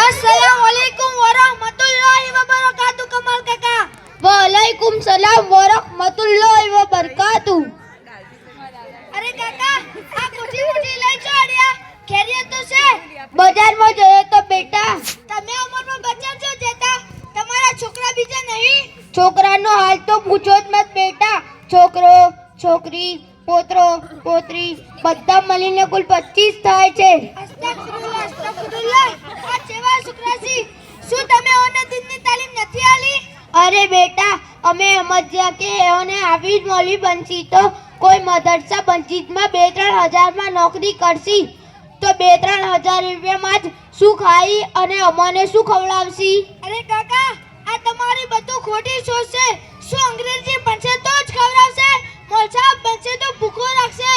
अस्सलामुअलैकुम वरहमतुल्लाहि वबरकातुहू कमाल काका। वालेकुम सलाम वरहमतुल्लाहि वबरकातुहू। अरे काका આ કોઠી મોટી લઈ ચોડ્યા ખેરિયત તો છે? બજારમાં જયો તો બેટા. તમે ઉંમરમાં બજાર જો જતા તમારા છોકરા બીજા નહીં? છોકરાનો હાલ તો પૂછો જ મત બેટા. છોકરો છોકરી પોતરો પોતરી બધા મળીને કુલ 25 થાય છે. અસ્તગફિરુલ્લાહ અસ્તગફિરુલ્લાહ। આ કેવા છોકરા છે? શું તમે ઓને દિનની તાલીમ નથી આલી? અરે બેટા અમે સમજ્યા કે એઓને આવી જ મળી બનશી તો કોઈ મદરસા બંચીતમાં 2-3 હજારમાં નોકરી કરશી તો 2-3 હજાર રૂપિયામાં જ શું ખાઈ અને અમને શું ખવડાવશી? અરે કાકા આ તમારી બધું ખોટી સોચ છે. શું અંગ્રેજી ભણશે તો જ ખવડાવશે? મોલસાબ બનશે તો ભૂખો રાખશે?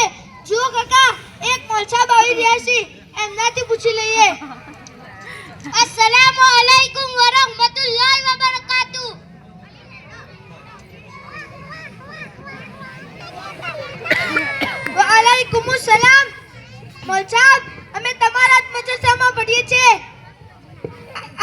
જો કાકા એક મોલસાબ આવી રહ્યા છે એમનાથી પૂછી લઈએ. અસ્સલામુ અલૈકુમ વરહમતુલ્લાહિ વબરકાતુહુ। વાલેકુમ સલામ મોલસાબ અમે તમારા જ મદરસામાં ભણીએ છીએ.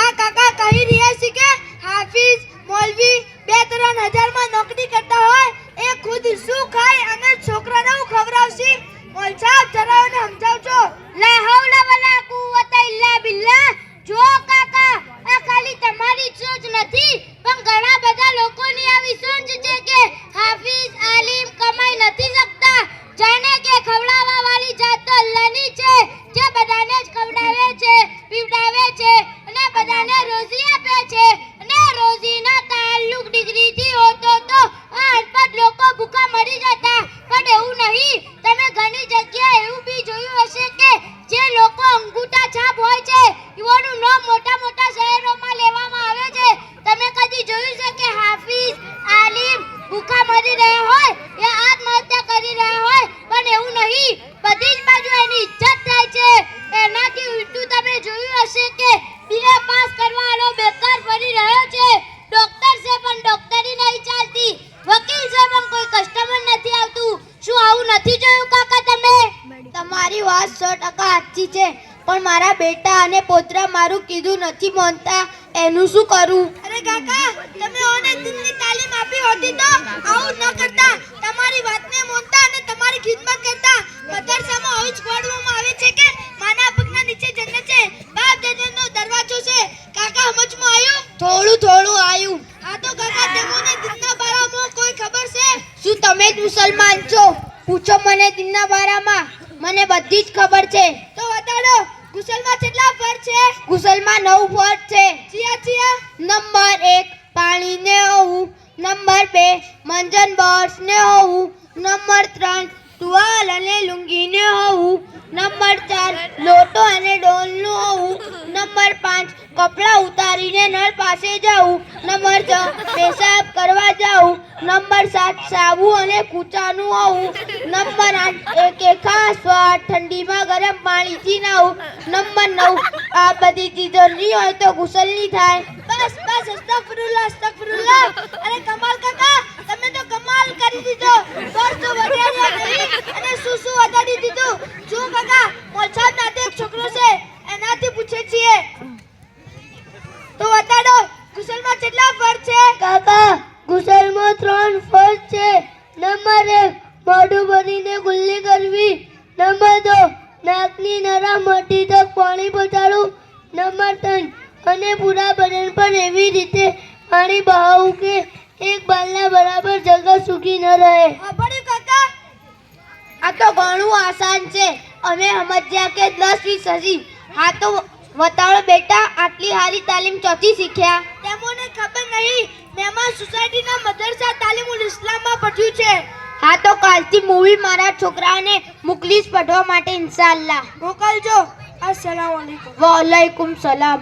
આ કાકા કહી રહ્યા છે કે હાફિઝ મૌલવી 2-3 હજારમાં નોકરી કરતા હોય એ ખુદ શું ખાય અને છોકરાને હું ખવડાવશી? મોલસાબ જરા એને સમજાવજો. લા હૌલા વલા કુવતા ઇલ્લા બિલ્લાહ। જો કાકા આ ખાલી તમારી સોચ નથી પણ ઘણા બધા લોકોની આવી સોચ છે કે હાફિઝ આલિમ કમાઈ નથી શકતા. જાણે કે ખવડાવવા વાળી જાત તો અલ્લાહની છે જે બધાને જ ખવડાવે છે પીવડાવે છે અને બધાને રોજી આપે છે અને રોજીના તાલ્લુક ડિગ્રીથી હોતો તો આ અનપઢ લોકો ભૂખા મરી જતા. પણ એવું નહીં. તમે ઘણી જગ્યાએ એવું બી જોયું હશે કે જે લોકો અંગૂઠા છાપ હોય છે એઓનું નામ મોટા મોટા શહેરોમાં લેવામાં આવે છે. તમે કદી જોયું છે કે હાફિઝ આલિમ ભૂખા મરી રહ્યા હોય એ આત્મહત્યા કરી રહ્યા હોય? પણ એવું નહીં. બધી જ બાજુ એની ઇજ્જત થાય છે. એનાથી ઉલટું તમે જોયું હશે કે બીએ પાસ કરવાવાળો બેકાર ફરી રહ્યો છે. ડોક્ટર છે પણ ડોક્ટરી નહીં ચાલતી. વકીલ છે પણ કોઈ કસ્ટમર નથી આવતું. શું આવું નથી જોયું કાકા તમે? તમારી વાત 100% સાચી છે પણ મારા બેટા અને પોતરા મારું કીધું નથી માનતા. એનું શું કરું? અરે કાકા તમે ઓને દિનની તાલીમ આપી હોતી તો આવું ન કરતા. તમારી વાતને માનતા અને તમારી ખિદમત કરતા. મદરસામાં આવું જ પઢવામાં આવે છે કે માના પગના નીચે જન્નત છે, બાપ દાદાનો દરવાજો છે. કાકા સમજમાં આવ્યું? થોડું થોડું આયું. આ તો કાકા તમને દિનના બારામાં કોઈ ખબર છે? શું તમે જ મુસલમાન છો? પૂછો મને દિનના બારામાં. મને બધી જ ખબર છે. તો બતાડો ગુસલમાં કેટલા ફર્જ છે? ગુસલમાં 9 ફર્જ છે. ચિયા નંબર 1 પાણીને હોવું, નંબર 2 મંજન બર્સને હોવું, નંબર 3 ટુવાલ અને લુંગીને હોવું, નંબર 4 લોટો અને ડોલનું હોવું, નંબર 5 કપડાં ઉતારીને નળ પાસે જવું, નંબર 6 પેશાબ કરવા જવું, નંબર 7 સાબુ અને કૂચાનું હોવું, નંબર 8 એક ખાસ વાર ઠંડીમાં ગરમ પાણીથી નાહવું, નંબર 9 આ બધી ચીજો નહીં હોય તો ગુસલ નહીં થાય. બસ બસ અસ્તગફિરુલ્લાહ અસ્તગફિરુલ્લાહ। અરે કમાલ કાકા તમે તો કમાલ કરી દીધો. બસ તો વધાર્યા નહીં અને શું વધારી દીધું. જો કાકા મોલસાદ નાતે એક છોકરો છે એનાથી પૂછે છીએ તો બતાડો ગુસલમાં કેટલા ફર્જ છે? કાકા ગુસલમાં 3 ફર્જ છે. નંબર 1 મોઢું ભરીને ગુલ્લી કરવી, નંબર 2 નાકની નરમ હડ્ડી તક પાણી પહોંચાડવું, નંબર 3 અને પૂરા બદન પર એવી રીતે પાણી બહાવવું કે એક બાલના બરાબર જગહ સૂકી ન રહે. પડ્યું કાકા? આ તો ઘણું આસાન છે. અમે સમજ્યા કે 10-20 હજી. હા તો બતાડો બેટા આટલી સારી તાલીમ ચોથી શીખ્યા? તેમને ખબર નહીં. મહેમાન સોસાયટીના મદરસા તાલીમુલ ઇસ્લામમાં પઢ્યું છે. હા તો કાલથી મૂવી મારા છોકરાને મોકલીશ પઢવા માટે ઇન્શાઅલ્લાહ. મોકલજો. અસ્સલામુ અલૈકુમ. વાલેકુમ સલામ.